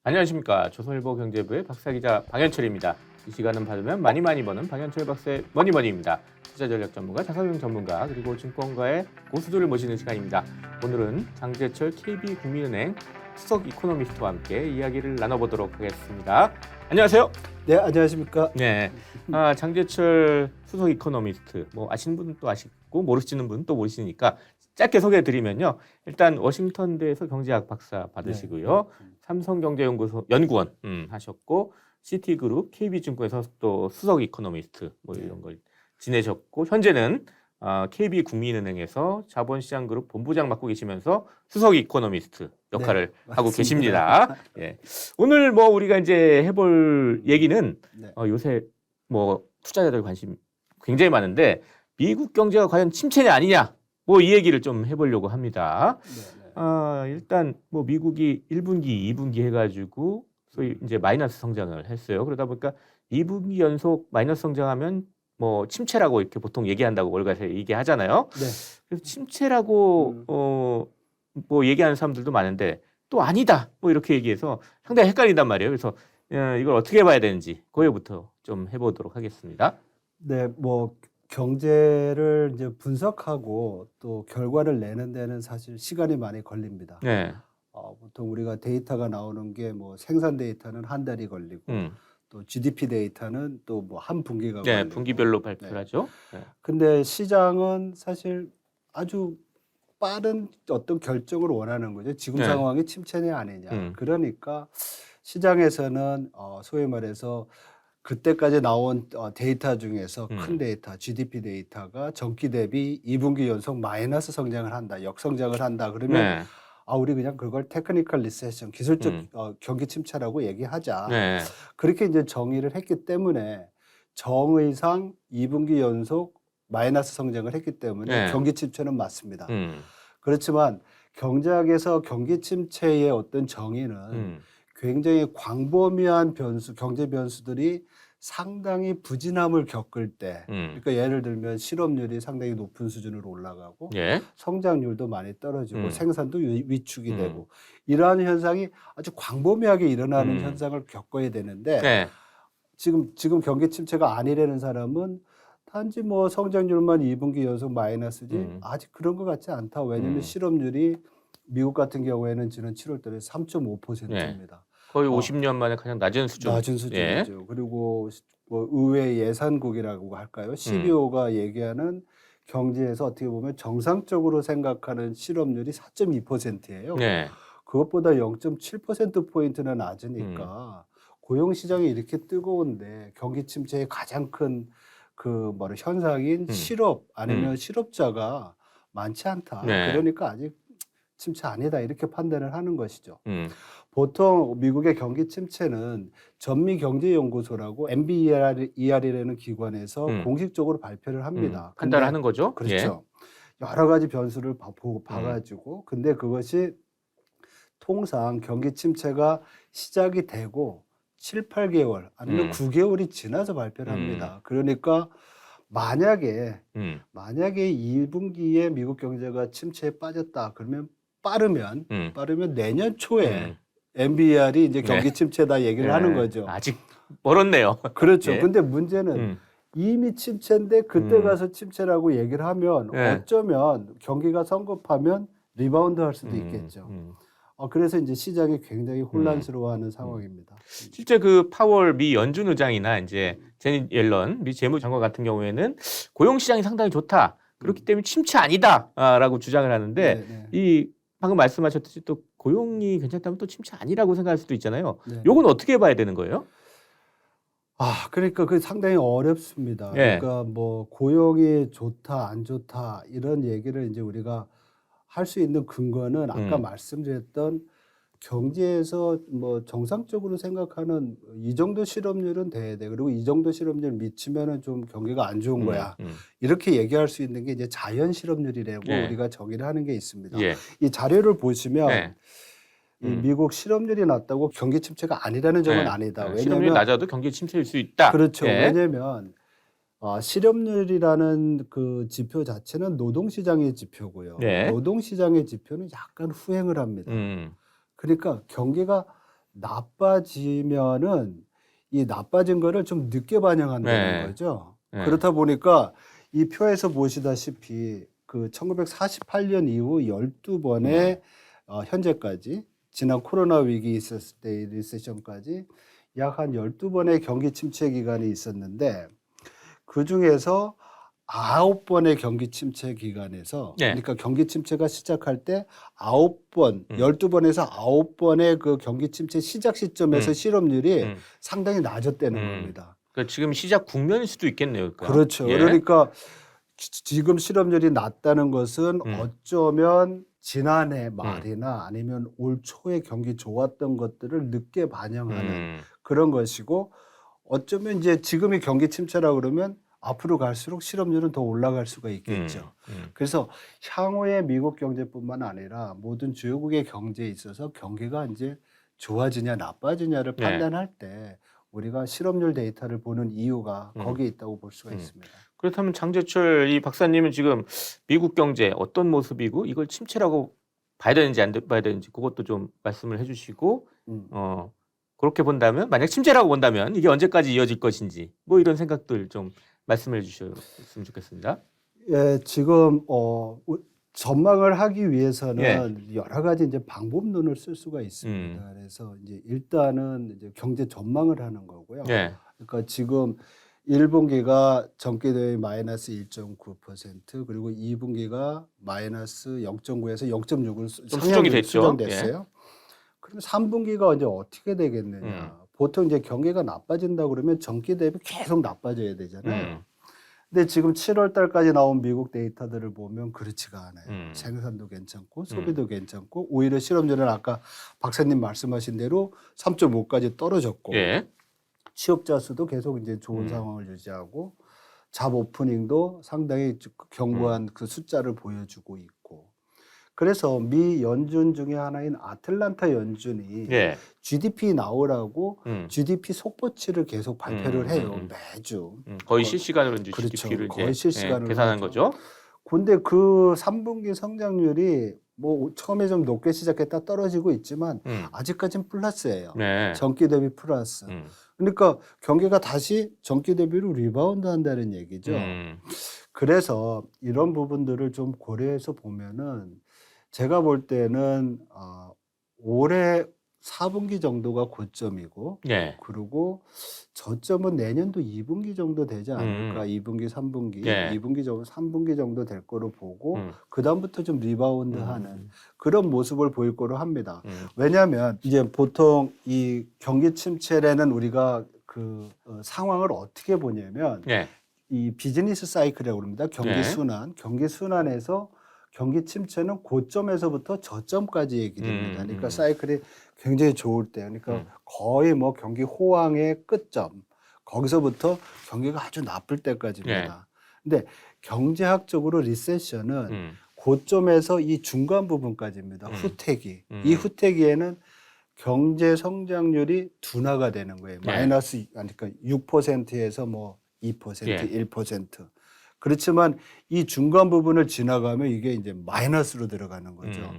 안녕하십니까. 조선일보 경제부의 박사기자 방현철입니다. 이 시간은 받으면 많이 버는 방현철 박사의 머니머니입니다. 투자전략 전문가, 자산운용 전문가, 그리고 증권가의 고수들을 모시는 시간입니다. 오늘은 장재철 KB국민은행 수석 이코노미스트와 함께 이야기를 나눠보도록 하겠습니다. 안녕하세요. 네, 안녕하십니까. 네, 장재철 수석 이코노미스트, 아시는 분은 또 아시고 모르시는 분은 또 모르시니까 짧게 소개해드리면요. 일단 워싱턴대에서 경제학 박사 받으시고요. 삼성경제연구소 연구원 하셨고, 시티그룹, KB증권에서 또 수석 이코노미스트 이런 걸 지내셨고, 현재는 KB국민은행에서 자본시장그룹 본부장 맡고 계시면서 수석 이코노미스트 역할을 하고 계십니다. 예. 오늘 우리가 이제 해볼 얘기는 요새 투자자들 관심 굉장히 많은데 미국 경제가 과연 침체냐 아니냐 이 얘기를 좀 해보려고 합니다. 일단 미국이 1분기, 2분기 해가지고 소위 이제 마이너스 성장을 했어요. 그러다 보니까 2분기 연속 마이너스 성장하면 침체라고 이렇게 보통 얘기한다고 월가에서 얘기하잖아요. 네. 그래서 침체라고 얘기하는 사람들도 많은데 또 아니다 이렇게 얘기해서 상당히 헷갈린단 말이에요. 그래서 이걸 어떻게 봐야 되는지 그거부터 좀 해보도록 하겠습니다. 네, 경제를 이제 분석하고 또 결과를 내는 데는 사실 시간이 많이 걸립니다. 네. 보통 우리가 데이터가 나오는 게 생산 데이터는 한 달이 걸리고 또 GDP 데이터는 또 한 분기가 걸리고. 분기별로 발표를 하죠. 근데 시장은 사실 아주 빠른 어떤 결정을 원하는 거죠. 지금 상황이 침체냐 아니냐. 그러니까 시장에서는 소위 말해서 그때까지 나온 데이터 중에서 큰 데이터, GDP 데이터가 전기 대비 2분기 연속 마이너스 성장을 한다, 역성장을 한다. 그러면 우리 그냥 그걸 테크니컬 리세션, 기술적 경기 침체라고 얘기하자. 그렇게 이제 정의를 했기 때문에 정의상 2분기 연속 마이너스 성장을 했기 때문에 경기 침체는 맞습니다. 그렇지만 경제학에서 경기 침체의 어떤 정의는 굉장히 광범위한 경제 변수들이 상당히 부진함을 겪을 때, 그러니까 예를 들면 실업률이 상당히 높은 수준으로 올라가고 성장률도 많이 떨어지고 생산도 위축이 되고 이러한 현상이 아주 광범위하게 일어나는 현상을 겪어야 되는데 지금 경기 침체가 아니라는 사람은 단지 성장률만 2분기 연속 마이너스지 아직 그런 것 같지 않다. 왜냐하면 실업률이 미국 같은 경우에는 지난 7월 달에 3.5%입니다. 거의 50년 만에 가장 낮은 수준. 낮은 수준이죠. 그리고 의회 예산국이라고 할까요? CBO가 얘기하는 경제에서 어떻게 보면 정상적으로 생각하는 실업률이 4.2%예요. 그것보다 0.7%포인트나 낮으니까 고용시장이 이렇게 뜨거운데 경기 침체의 가장 큰 현상인 실업 아니면 실업자가 많지 않다. 그러니까 아직 침체 아니다 이렇게 판단을 하는 것이죠. 보통 미국의 경기 침체는 전미경제연구소라고 NBER이라는 기관에서 공식적으로 발표를 합니다. 판단을 하는 거죠. 그렇죠. 여러 가지 변수를 봐가지고 근데 그것이 통상 경기 침체가 시작이 되고 7, 8개월 아니면 9개월이 지나서 발표를 합니다. 그러니까 만약에 2분기에 미국 경제가 침체에 빠졌다 그러면 빠르면 내년 초에 NBER이 이제 경기 침체다 얘기를 하는 거죠. 아직 멀었네요. 그렇죠. 근데 문제는 이미 침체인데 그때 가서 침체라고 얘기를 하면 어쩌면 경기가 성급하면 리바운드 할 수도 있겠죠. 그래서 이제 시장이 굉장히 혼란스러워하는 상황입니다. 실제 파월 미 연준 의장이나 이제 제닛 옐런 미 재무장관 같은 경우에는 고용 시장이 상당히 좋다. 그렇기 때문에 침체 아니다라고 주장을 하는데 이 방금 말씀하셨듯이 또 고용이 괜찮다면 또 침체 아니라고 생각할 수도 있잖아요. 요건 어떻게 봐야 되는 거예요? 그러니까 그게 상당히 어렵습니다. 그러니까 고용이 좋다, 안 좋다 이런 얘기를 이제 우리가 할 수 있는 근거는 아까 말씀드렸던 경제에서 정상적으로 생각하는 이 정도 실업률은 돼야 돼. 그리고 이 정도 실업률 미치면은 좀 경기가 안 좋은 거야. 이렇게 얘기할 수 있는 게 이제 자연 실업률이라고 우리가 정의를 하는 게 있습니다. 이 자료를 보시면 이 미국 실업률이 낮다고 경기 침체가 아니라는 점은 아니다. 왜냐하면 실업률이 낮아도 경기 침체일 수 있다. 그렇죠. 왜냐하면 실업률이라는 그 지표 자체는 노동시장의 지표고요. 노동시장의 지표는 약간 후행을 합니다. 그러니까 경기가 나빠지면은 이 나빠진 거를 좀 늦게 반영한다는 네. 거죠. 네. 그렇다 보니까 이 표에서 보시다시피 그 1948년 이후 12번의 현재까지 지난 코로나 위기 있었을 때의 리세션까지 약 한 12번의 경기 침체 기간이 있었는데 그중에서 9번의 경기 침체 기간에서 네. 그러니까 경기 침체가 시작할 때 9번, 음. 12번에서 9번의 그 경기 침체 시작 시점에서 실업률이 음. 상당히 낮았다는 음. 겁니다. 그러니까 지금 시작 국면일 수도 있겠네요. 그러니까. 그렇죠. 예. 그러니까 지금 실업률이 낮다는 것은 음. 어쩌면 지난해 말이나 아니면 올 초에 경기 좋았던 것들을 늦게 반영하는 그런 것이고 어쩌면 이제 지금이 경기 침체라 그러면 앞으로 갈수록 실업률은 더 올라갈 수가 있겠죠. 그래서 향후에 미국 경제뿐만 아니라 모든 주요국의 경제에 있어서 경기가 이제 좋아지냐 나빠지냐를 네. 판단할 때 우리가 실업률 데이터를 보는 이유가 거기에 있다고 볼 수가 있습니다. 그렇다면 장재철 이 박사님은 지금 미국 경제 어떤 모습이고 이걸 침체라고 봐야 되는지 안 봐야 되는지 그것도 좀 말씀을 해주시고 그렇게 본다면 만약 침체라고 본다면 이게 언제까지 이어질 것인지 뭐 이런 생각들 좀 말씀해 주셨으면 좋겠습니다. 예, 지금 전망을 하기 위해서는 여러 가지 이제 방법론을 쓸 수가 있습니다. 그래서 이제 일단은 이제 경제 전망을 하는 거고요. 예. 그러니까 지금 1분기가 전기 대비 마이너스 1.9% 그리고 2분기가 마이너스 0.9에서 0.6을 수정이 됐죠. 수정됐어요. 그럼 3분기가 이제 어떻게 되겠느냐? 보통 이제 경기가 나빠진다 그러면 전기 대비 계속 나빠져야 되잖아요. 근데 지금 7월 달까지 나온 미국 데이터들을 보면 그렇지가 않아요. 생산도 괜찮고 소비도 괜찮고 오히려 실업률은 아까 박사님 말씀하신 대로 3.5까지 떨어졌고 예. 취업자 수도 계속 이제 좋은 상황을 유지하고 잡 오프닝도 상당히 견고한 그 숫자를 보여주고 있고 그래서 미 연준 중에 하나인 아틀란타 연준이 GDP 나오라고 GDP 속보치를 계속 발표를 해요. 매주. 거의 실시간으로 이제 그렇죠. GDP를 거의 실시간으로 계산한 하죠. 거죠. 근데 그 3분기 성장률이 뭐 처음에 좀 높게 시작했다 떨어지고 있지만 아직까지는 플러스예요. 네. 전기 대비 플러스. 그러니까 경기가 다시 전기 대비로 리바운드 한다는 얘기죠. 그래서 이런 부분들을 좀 고려해서 보면은 제가 볼 때는 올해 4분기 정도가 고점이고 그리고 저점은 내년도 2분기 정도 되지 않을까. 2분기, 3분기, 2분기 정도, 3분기 정도 될 거로 보고 그다음부터 좀 리바운드하는 그런 모습을 보일 거로 합니다. 왜냐하면 이제 보통 이 경기 침체라는 우리가 그 상황을 어떻게 보냐면 이 비즈니스 사이클이라고 합니다. 경기 순환, 경기 순환에서 경기 침체는 고점에서부터 저점까지 얘기됩니다. 그러니까 사이클이 굉장히 좋을 때, 그러니까 거의 뭐 경기 호황의 끝점, 거기서부터 경기가 아주 나쁠 때까지입니다. 근데 경제학적으로 리세션은 고점에서 이 중간 부분까지입니다. 후퇴기. 이 후퇴기에는 경제 성장률이 둔화가 되는 거예요. 마이너스, 그러니까 6%에서 뭐 2%, 1%. 그렇지만 이 중간 부분을 지나가면 이게 이제 마이너스로 들어가는 거죠.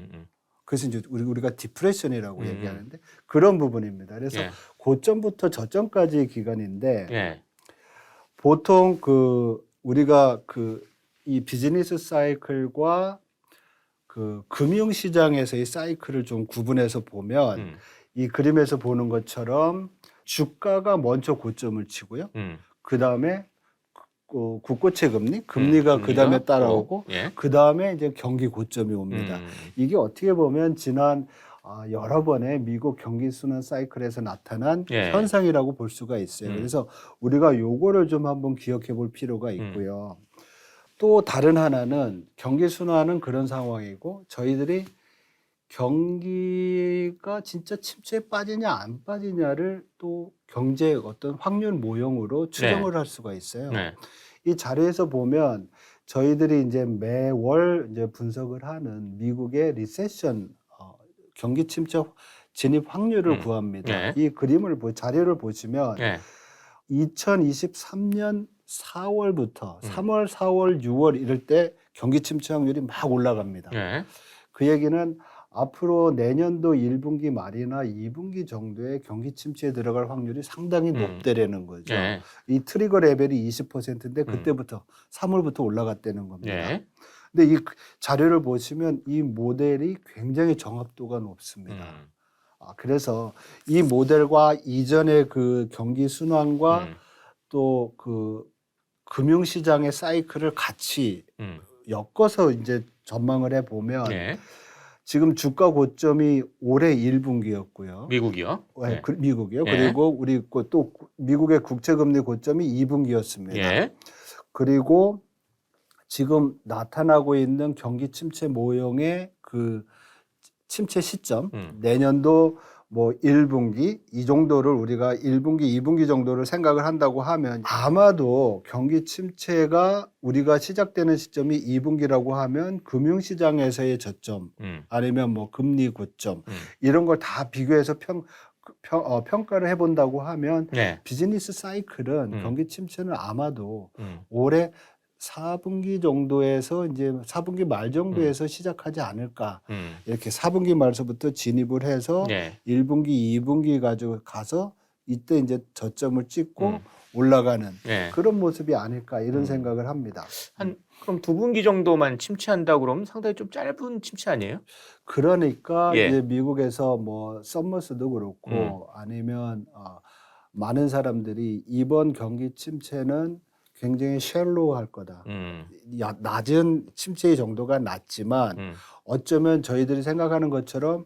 그래서 이제 우리가 디프레션이라고 얘기하는데 그런 부분입니다. 그래서 고점부터 저점까지의 기간인데 보통 그 우리가 그 이 비즈니스 사이클과 그 금융 시장에서의 사이클을 좀 구분해서 보면 이 그림에서 보는 것처럼 주가가 먼저 고점을 치고요. 그 다음에 국고채 금리가 그 다음에 따라오고 그 다음에 이제 경기 고점이 옵니다. 이게 어떻게 보면 지난 여러 번의 미국 경기 순환 사이클에서 나타난 현상이라고 볼 수가 있어요. 그래서 우리가 요거를 좀 한번 기억해 볼 필요가 있고요. 또 다른 하나는 경기 순환은 그런 상황이고 저희들이 경기가 진짜 침체에 빠지냐 안 빠지냐를 또 경제 어떤 확률 모형으로 추정을 할 수가 있어요. 이 자료에서 보면 저희들이 이제 매월 이제 분석을 하는 미국의 리세션 경기 침체 진입 확률을 구합니다. 이 그림을 자료를 보시면 2023년 4월부터 3월, 4월, 6월 이럴 때 경기 침체 확률이 막 올라갑니다. 그 얘기는 앞으로 내년도 1분기 말이나 2분기 정도에 경기 침체에 들어갈 확률이 상당히 높다라는 거죠. 네. 이 트리거 레벨이 20%인데 그때부터 3월부터 올라갔다는 겁니다. 네. 근데 이 자료를 보시면 이 모델이 굉장히 정확도가 높습니다. 그래서 이 모델과 이전의 그 경기 순환과 또 그 금융시장의 사이클을 같이 엮어서 이제 전망을 해보면 네. 지금 주가 고점이 올해 1분기였고요. 미국이요? 네. 미국이요. 네. 그리고 우리 또 미국의 국채금리 고점이 2분기였습니다. 예. 그리고 지금 나타나고 있는 경기 침체 모형의 그 침체 시점, 내년도 뭐 1분기 이 정도를 우리가 1분기, 2분기 정도를 생각을 한다고 하면 아마도 경기 침체가 우리가 시작되는 시점이 2분기라고 하면 금융시장에서의 저점 아니면 뭐 금리 고점 이런 걸 다 비교해서 평가를 해본다고 하면 네. 비즈니스 사이클은 경기 침체는 아마도 올해 4분기 정도에서 이제 4분기 말 정도에서 시작하지 않을까. 이렇게 4분기 말서부터 진입을 해서 네. 1분기, 2분기 가지고 가서 이때 이제 저점을 찍고 올라가는 네. 그런 모습이 아닐까 이런 생각을 합니다. 그럼 2분기 정도만 침체한다고 그러면 상당히 좀 짧은 침체 아니에요? 그러니까 예. 이제 미국에서 뭐 썸머스도 그렇고 아니면 많은 사람들이 이번 경기 침체는 굉장히 쉘로우할 거다. 낮은 침체의 정도가 낮지만 어쩌면 저희들이 생각하는 것처럼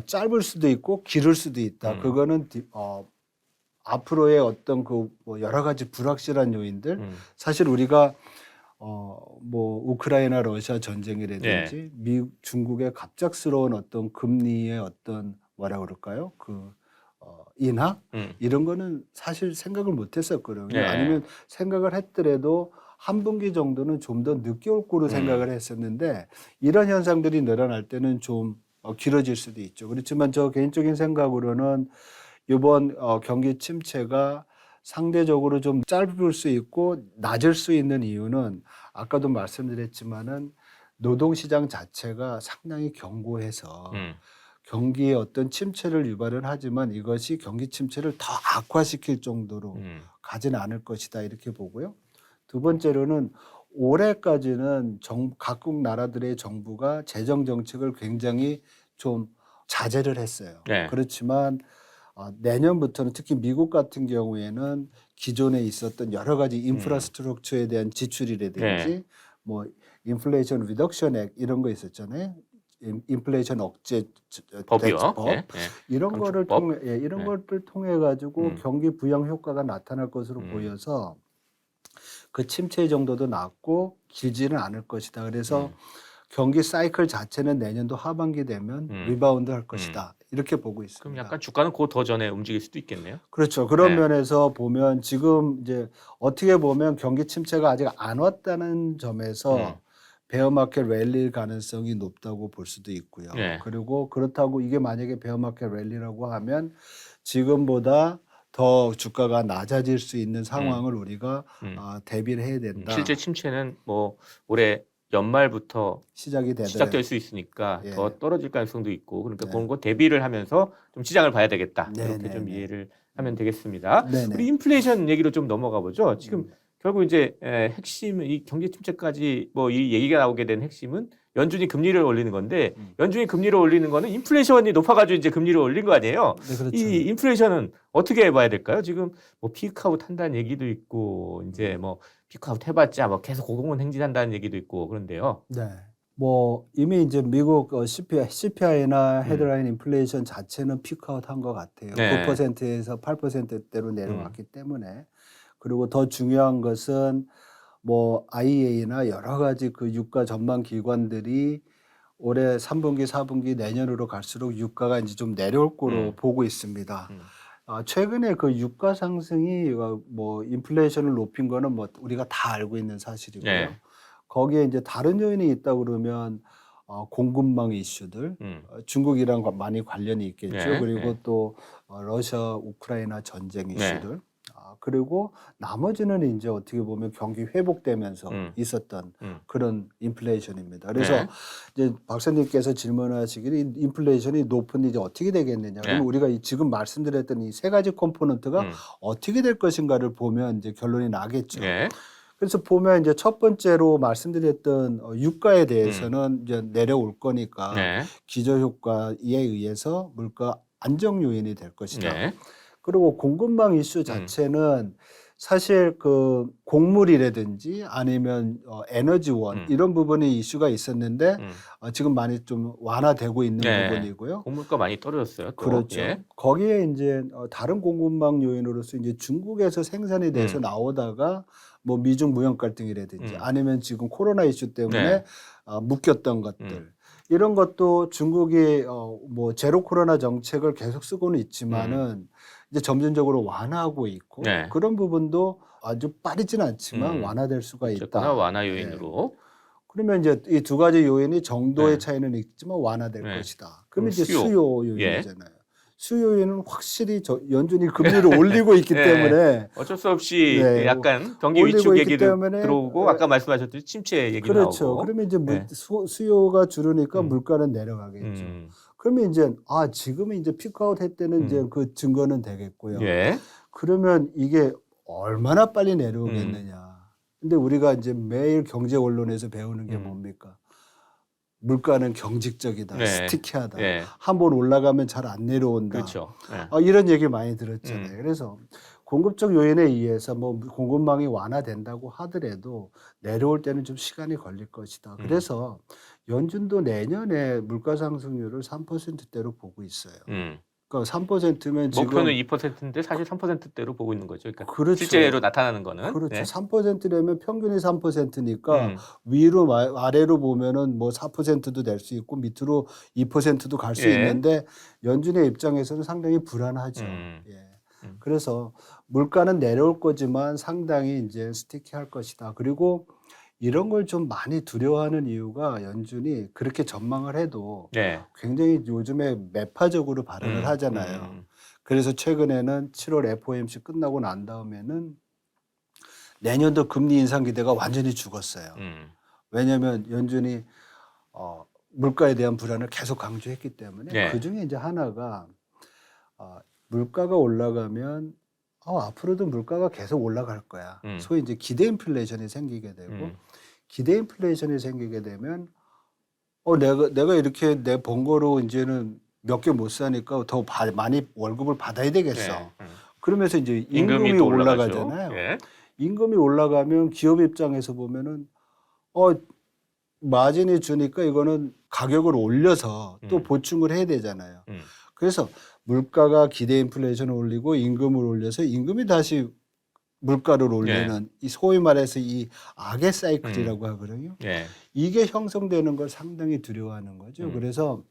짧을 수도 있고 길을 수도 있다. 그거는 앞으로의 어떤 그 뭐 여러 가지 불확실한 요인들 사실 우리가 뭐 우크라이나 러시아 전쟁이라든지 미국 중국의 갑작스러운 어떤 금리의 어떤 뭐라 그럴까요? 그 인하 이런 거는 사실 생각을 못 했었거든요. 네. 아니면 생각을 했더라도 한 분기 정도는 좀 더 늦게 올 거로 생각을 했었는데 이런 현상들이 늘어날 때는 좀 길어질 수도 있죠. 그렇지만 저 개인적인 생각으로는 이번 경기 침체가 상대적으로 좀 짧을 수 있고 낮을 수 있는 이유는 아까도 말씀드렸지만은 노동시장 자체가 상당히 견고해서 경기의 어떤 침체를 유발을 하지만 이것이 경기 침체를 더 악화시킬 정도로 가지는 않을 것이다 이렇게 보고요. 두 번째로는 올해까지는 각국 나라들의 정부가 재정 정책을 굉장히 좀 자제를 했어요. 네. 그렇지만 내년부터는 특히 미국 같은 경우에는 기존에 있었던 여러 가지 인프라스트럭처에 대한 지출이라든지 뭐 인플레이션 리덕션 액 이런 거 있었잖아요. 인플레이션 억제 법이요. 대처법 예. 이런 거를 감축법. 통해 이런 것들 통해 가지고 경기 부양 효과가 나타날 것으로 보여서 그 침체 정도도 낮고 길지는 않을 것이다. 그래서 경기 사이클 자체는 내년도 하반기 되면 리바운드 할 것이다. 이렇게 보고 있습니다. 그럼 약간 주가는 그 더 전에 움직일 수도 있겠네요. 그렇죠. 그런 네. 면에서 보면 지금 이제 어떻게 보면 경기 침체가 아직 안 왔다는 점에서 베어마켓 랠리 가능성이 높다고 볼 수도 있고요. 네. 그리고 그렇다고 이게 만약에 베어마켓 랠리라고 하면 지금보다 더 주가가 낮아질 수 있는 상황을 우리가 대비를 해야 된다. 실제 침체는 뭐 올해 연말부터 시작될 수 있으니까 예. 더 떨어질 가능성도 있고 그러니까 그런 거 대비를 하면서 좀 시장을 봐야 되겠다. 네, 이렇게 네, 좀 네. 이해를 하면 되겠습니다. 네네. 우리 인플레이션 얘기로 좀 넘어가 보죠. 지금 결국 이제 핵심 이 경기 침체까지 뭐 이 얘기가 나오게 된 핵심은 연준이 금리를 올리는 건데 연준이 금리를 올리는 거는 인플레이션이 높아가지고 이제 금리를 올린 거 아니에요. 네, 그렇죠. 이 인플레이션은 어떻게 봐야 될까요? 지금 뭐 피크아웃 한다는 얘기도 있고 이제 뭐 피크아웃 해봤자 뭐 계속 고공은 행진한다는 얘기도 있고 그런데요. 네. 뭐 이미 이제 미국 CPI나 헤드라인 인플레이션 자체는 피크아웃 한 것 같아요. 네. 9%에서 8%대로 내려왔기 때문에 그리고 더 중요한 것은 뭐 IEA나 여러 가지 그 유가 전망 기관들이 올해 3분기, 4분기 내년으로 갈수록 유가가 이제 좀 내려올 거로 보고 있습니다. 최근에 그 유가 상승이 뭐 인플레이션을 높인 거는 뭐 우리가 다 알고 있는 사실이고요. 네. 거기에 이제 다른 요인이 있다 그러면 공급망 이슈들, 중국이랑 많이 관련이 있겠죠. 네. 그리고 네. 또 러시아, 우크라이나 전쟁 이슈들. 그리고 나머지는 이제 어떻게 보면 경기 회복되면서 있었던 그런 인플레이션입니다. 그래서 네. 이제 박사님께서 질문하시기를 인플레이션이 높은 이제 어떻게 되겠느냐. 그러면 우리가 지금 말씀드렸던 이 세 가지 컴포넌트가 어떻게 될 것인가를 보면 이제 결론이 나겠죠. 네. 그래서 보면 이제 첫 번째로 말씀드렸던 유가에 대해서는 이제 내려올 거니까 네. 기저효과에 의해서 물가 안정 요인이 될 것이다. 네. 그리고 공급망 이슈 자체는 사실 그 곡물이라든지 아니면 에너지원 이런 부분이 이슈가 있었는데 지금 많이 좀 완화되고 있는 네. 부분이고요. 곡물가 많이 떨어졌어요. 또. 그렇죠. 예. 거기에 이제 다른 공급망 요인으로서 이제 중국에서 생산이 돼서 나오다가 뭐 미중 무역 갈등이라든지 아니면 지금 코로나 이슈 때문에 네. 묶였던 것들 이런 것도 중국이 뭐 제로 코로나 정책을 계속 쓰고는 있지만은 이제 점진적으로 완화하고 있고 네. 그런 부분도 아주 빠르지는 않지만 완화될 수가 어쨌거나 있다. 완화 예. 요인으로. 그러면 이제 이 두 가지 요인이 정도의 네. 차이는 있지만 완화될 네. 것이다. 그러면 이제 수요. 수요 요인이잖아요. 수요 요인은 확실히 연준이 금리를 올리고 있기 네. 때문에 어쩔 수 없이 네. 약간 경기 올리고 위축 있기 얘기도 때문에 들어오고 아까 말씀하셨듯이 침체 얘기도 그렇죠. 나오고. 그러면 이제 네. 수요가 줄으니까 물가는 내려가겠죠. 그러면 이제 지금은 이제 피크아웃 할 때는 이제 그 증거는 되겠고요. 예. 그러면 이게 얼마나 빨리 내려오겠느냐. 근데 우리가 이제 매일 경제 언론에서 배우는 게 뭡니까? 물가는 경직적이다, 네. 스티키하다. 네. 한번 올라가면 잘 안 내려온다. 그렇죠. 네. 이런 얘기 많이 들었잖아요. 그래서 공급적 요인에 의해서 뭐 공급망이 완화된다고 하더라도 내려올 때는 좀 시간이 걸릴 것이다. 그래서 연준도 내년에 물가 상승률을 3%대로 보고 있어요. 그러니까 3%면 지금 목표는 2%인데 사실 3%대로 보고 있는 거죠. 그러니까 그렇죠. 실제로 나타나는 거는. 그렇죠. 네. 3%라면 평균이 3%니까 위로 아래로 보면은 뭐 4%도 될 수 있고 밑으로 2%도 갈 수 예. 있는데 연준의 입장에서는 상당히 불안하죠. 예. 그래서 물가는 내려올 거지만 상당히 이제 스티키할 것이다. 그리고 이런 걸 좀 많이 두려워하는 이유가 연준이 그렇게 전망을 해도 네. 굉장히 요즘에 매파적으로 발언을 하잖아요. 그래서 최근에는 7월 FOMC 끝나고 난 다음에는 내년도 금리 인상 기대가 완전히 죽었어요. 왜냐하면 연준이 물가에 대한 불안을 계속 강조했기 때문에 네. 그중에 이제 하나가 물가가 올라가면 앞으로도 물가가 계속 올라갈 거야. 소위 이제 기대 인플레이션이 생기게 되고 기대 인플레이션이 생기게 되면 내가 이렇게 내 번 거로 이제는 몇 개 못 사니까 더 많이 월급을 받아야 되겠어. 네. 그러면서 이제 임금이 임금이 또 올라가잖아요. 예. 임금이 올라가면 기업 입장에서 보면은 마진이 주니까 이거는 가격을 올려서 또 보충을 해야 되잖아요. 그래서 물가가 기대 인플레이션을 올리고 임금을 올려서 임금이 다시 물가를 올리는 이 소위 말해서 이 악의 사이클이라고 하거든요. 예. 이게 형성되는 걸 상당히 두려워하는 거죠. 그래서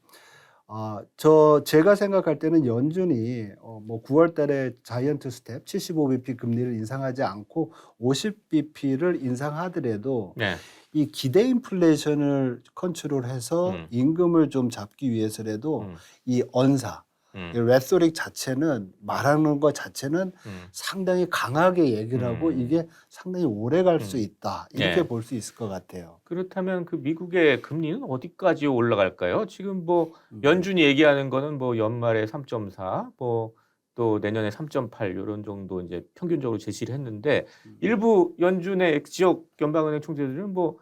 제가 생각할 때는 연준이 뭐 9월 달에 자이언트 스텝 75bp 금리를 인상하지 않고 50bp를 인상하더라도 네. 이 기대 인플레이션을 컨트롤해서 임금을 좀 잡기 위해서라도 이 언사 이 레토릭 자체는 말하는 것 자체는 상당히 강하게 얘기를 하고 이게 상당히 오래 갈 수 있다. 이렇게 볼 수 있을 것 같아요. 그렇다면 그 미국의 금리는 어디까지 올라갈까요? 지금 뭐 연준이 얘기하는 거는 뭐 연말에 3.4, 뭐 또 내년에 3.8 이런 정도 이제 평균적으로 제시를 했는데 일부 연준의 지역 연방은행 총재들은 뭐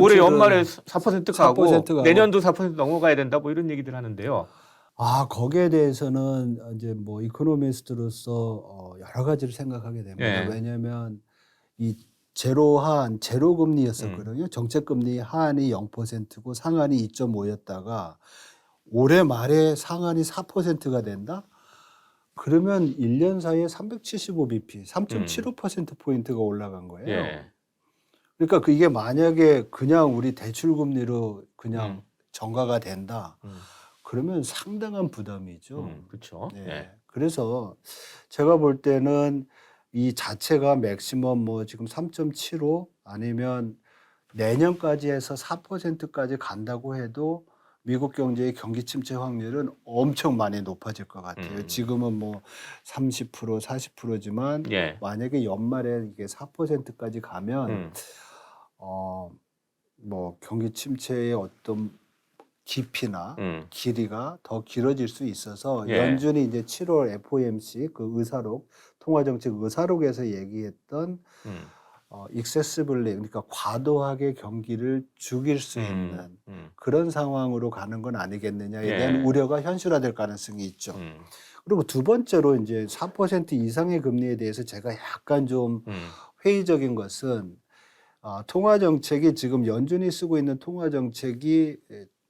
올해 연말에 4% 가고 4% 가고. 내년도 4% 넘어가야 된다 뭐 이런 얘기들 하는데요. 거기에 대해서는 이제 뭐 이코노미스트로서 여러 가지를 생각하게 됩니다. 예. 왜냐하면 이 제로 금리였었거든요. 정책 금리 하한이 0%고 상한이 2.5였다가 올해 말에 상한이 4%가 된다? 그러면 1년 사이에 375bp, 3.75% 포인트가 올라간 거예요. 예. 그러니까 이게 만약에 그냥 우리 대출 금리로 그냥 정가가 된다. 그러면 상당한 부담이죠. 그렇죠. 네. 예. 그래서 제가 볼 때는 이 자체가 맥시멈 뭐 지금 3.75 아니면 내년까지 해서 4%까지 간다고 해도 미국 경제의 경기 침체 확률은 엄청 많이 높아질 것 같아요. 지금은 뭐 30%, 40%지만 예. 만약에 연말에 이게 4%까지 가면 음. 뭐 경기 침체의 어떤 깊이나 음. 길이가 더 길어질 수 있어서 예. 연준이 이제 7월 FOMC 그 의사록 통화정책 의사록에서 얘기했던 음. excessively 그러니까 과도하게 경기를 죽일 수 있는 그런 상황으로 가는 건 아니겠느냐에 예. 대한 우려가 현실화될 가능성이 있죠. 음. 그리고 두 번째로 이제 4% 이상의 금리에 대해서 제가 약간 좀 회의적인 것은 통화 정책이 지금 연준이 쓰고 있는 통화 정책이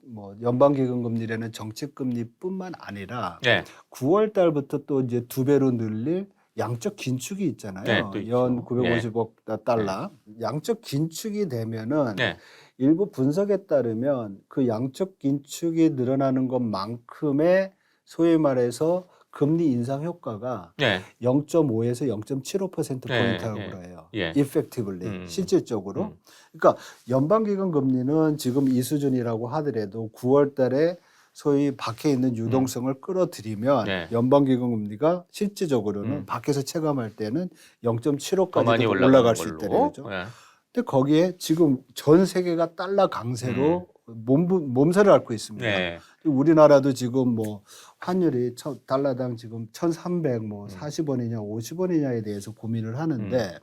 뭐 연방기금 금리라는 정책 금리뿐만 아니라 예. 9월 달부터 또 이제 2배로 늘릴 양적 긴축이 네, 있잖아요. 또 있죠. 연 예. 950억 달러. 양적 긴축이 되면은 네. 일부 분석에 따르면 그 양적 긴축이 늘어나는 것만큼의 소위 말해서 금리 인상 효과가 네. 0.5에서 0.75% 예, 포인트라고 예. 그래요. 예. effectively 실질적으로. 그러니까 연방기금 금리는 지금 이 수준이라고 하더라도 9월 달에 소위 밖에 있는 유동성을 끌어들이면 네. 연방기금 금리가 실질적으로는 밖에서 체감할 때는 0.75까지도 더 많이 올라갈 수 걸로. 있다는 거죠. 예. 근데 거기에 지금 전 세계가 달러 강세로 몸살을 앓고 있습니다. 네. 우리나라도 지금 뭐 환율이 달러당 지금 1,300 뭐 40원이냐 50원이냐에 대해서 고민을 하는데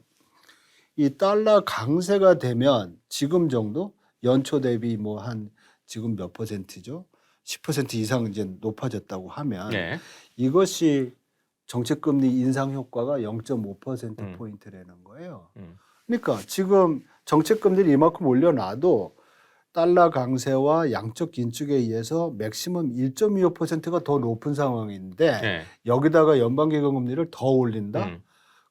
이 달러 강세가 되면 지금 정도 연초 대비 뭐 한 지금 몇 퍼센트죠? 10% 이상 이제 높아졌다고 하면 네. 이것이 정책금리 인상 효과가 0.5% 포인트라는 거예요. 그러니까 지금 정책금리를 이만큼 올려놔도 달러 강세와 양적 긴축에 의해서 맥시멈 1.25%가 더 높은 상황인데 네. 여기다가 연방기금 금리를 더 올린다?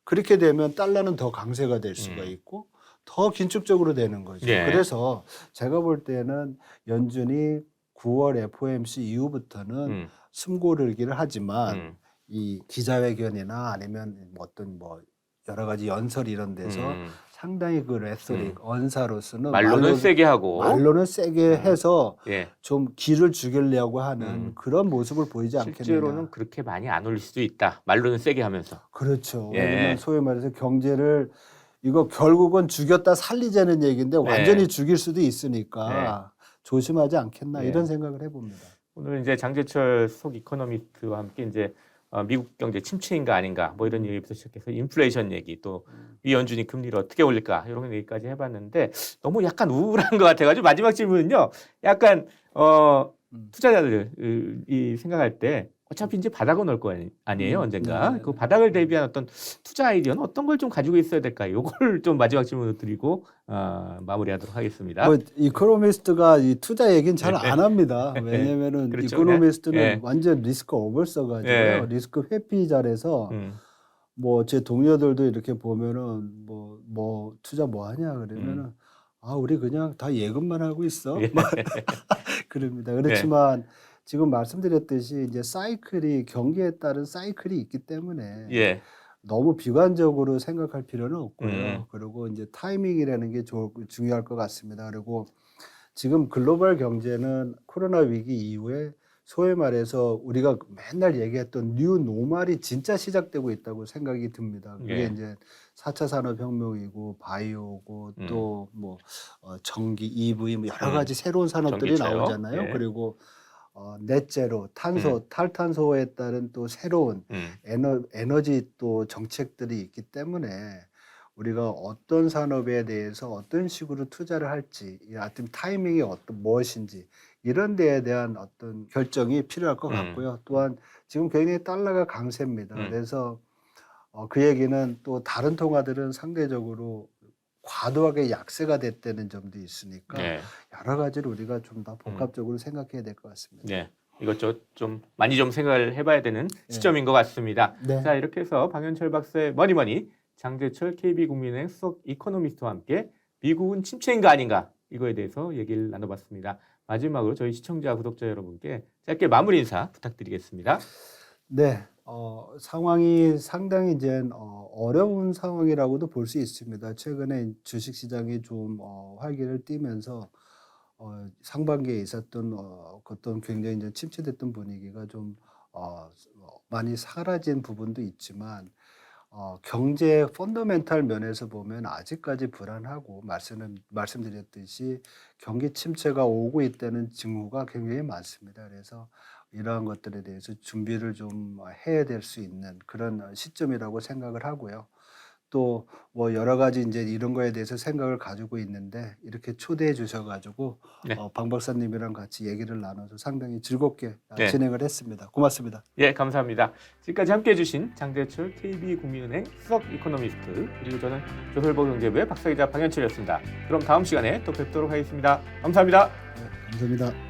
그렇게 되면 달러는 더 강세가 될 수가 있고 더 긴축적으로 되는 거죠. 예. 그래서 제가 볼 때는 연준이 9월 FOMC 이후부터는 숨고르기를 하지만 이 기자회견이나 아니면 어떤 뭐 여러 가지 연설 이런 데서 상당히 그 레토릭 언사로서는 말로는 세게 하고 말로는 세게 해서 예. 좀 기를 죽이려고 하는 그런 모습을 보이지 않겠느냐. 실제로는 그렇게 많이 안 올릴 수도 있다. 말로는 세게 하면서. 그렇죠. 예. 왜냐면 소위 말해서 경제를 이거 결국은 죽였다 살리자는 얘기인데 네. 완전히 죽일 수도 있으니까 조심하지 않겠나 이런 생각을 해봅니다. 오늘 이제 장재철 수석 이코노미스트와 함께 이제 미국 경제 침체인가 아닌가 뭐 이런 얘기부터 시작해서 인플레이션 얘기 또 연준이 금리를 어떻게 올릴까 이런 얘기까지 해봤는데 너무 약간 우울한 것 같아가지고 마지막 질문은요. 약간 투자자들이 생각할 때 어차피 이제 바닥은 올 거 아니에요 언젠가. 그 바닥을 대비한 어떤 투자 아이디어는 어떤 걸 좀 가지고 있어야 될까? 요걸 좀 마지막 질문으로 드리고 마무리하도록 하겠습니다. 뭐 이코노미스트가 이 투자 얘기는 잘 안 합니다. 왜냐면은 그렇죠. 이코노미스트는 완전 리스크 오버서 가지고요. 리스크 회피 잘해서 뭐 제 동료들도 이렇게 보면은 뭐 투자 뭐 하냐 그러면은 우리 그냥 다 예금만 하고 있어. 막 그럽니다. 그렇지만 지금 말씀드렸듯이 이제 사이클이 경기에 따른 사이클이 있기 때문에 너무 비관적으로 생각할 필요는 없고요. 그리고 이제 타이밍이라는 게 중요할 것 같습니다. 그리고 지금 글로벌 경제는 코로나 위기 이후에 소위 말해서 우리가 맨날 얘기했던 뉴 노멀이 진짜 시작되고 있다고 생각이 듭니다. 그게 이제 4차 산업혁명이고 바이오고 또 뭐 전기, EV 뭐 여러 가지 새로운 산업들이 전기차요. 나오잖아요. 그리고 넷제로 탄소, 탈탄소에 따른 또 새로운 에너지 또 정책들이 있기 때문에 우리가 어떤 산업에 대해서 어떤 식으로 투자를 할지, 하여튼 타이밍이 무엇인지 이런 데에 대한 어떤 결정이 필요할 것 같고요. 또한 지금 굉장히 달러가 강세입니다. 그래서 그 얘기는 또 다른 통화들은 상대적으로 과도하게 약세가 됐다는 점도 있으니까 여러 가지를 우리가 좀 더 복합적으로 생각해야 될 것 같습니다. 네. 이것저것 좀 많이 좀 생각을 해봐야 되는 시점인 것 같습니다. 네. 자, 이렇게 해서 방현철 박사의 머니머니 장재철 KB국민은행 수석 이코노미스트와 함께 미국은 침체인가 아닌가 이거에 대해서 얘기를 나눠봤습니다. 마지막으로 저희 시청자 구독자 여러분께 짧게 마무리 인사 부탁드리겠습니다. 네, 상황이 상당히 이제 어려운 상황이라고도 볼 수 있습니다. 최근에 주식시장이 좀 활기를 띠면서 상반기에 있었던 어떤 굉장히 이제 침체됐던 분위기가 좀 많이 사라진 부분도 있지만 경제 펀더멘탈 면에서 보면 아직까지 불안하고 말씀드렸듯이 경기 침체가 오고 있다는 징후가 굉장히 많습니다. 그래서 이러한 것들에 대해서 준비를 좀 해야 될 수 있는 그런 시점이라고 생각을 하고요. 또 뭐 여러 가지 이제 이런 거에 대해서 생각을 가지고 있는데 이렇게 초대해 주셔가지고 네. 방 박사님이랑 같이 얘기를 나눠서 상당히 즐겁게 네. 진행을 했습니다. 고맙습니다. 예, 감사합니다. 지금까지 함께해 주신 장재철 KB국민은행 수석 이코노미스트 그리고 저는 조선일보경제부의 박사기자 방현철이었습니다. 그럼 다음 시간에 또 뵙도록 하겠습니다. 감사합니다. 네, 감사합니다.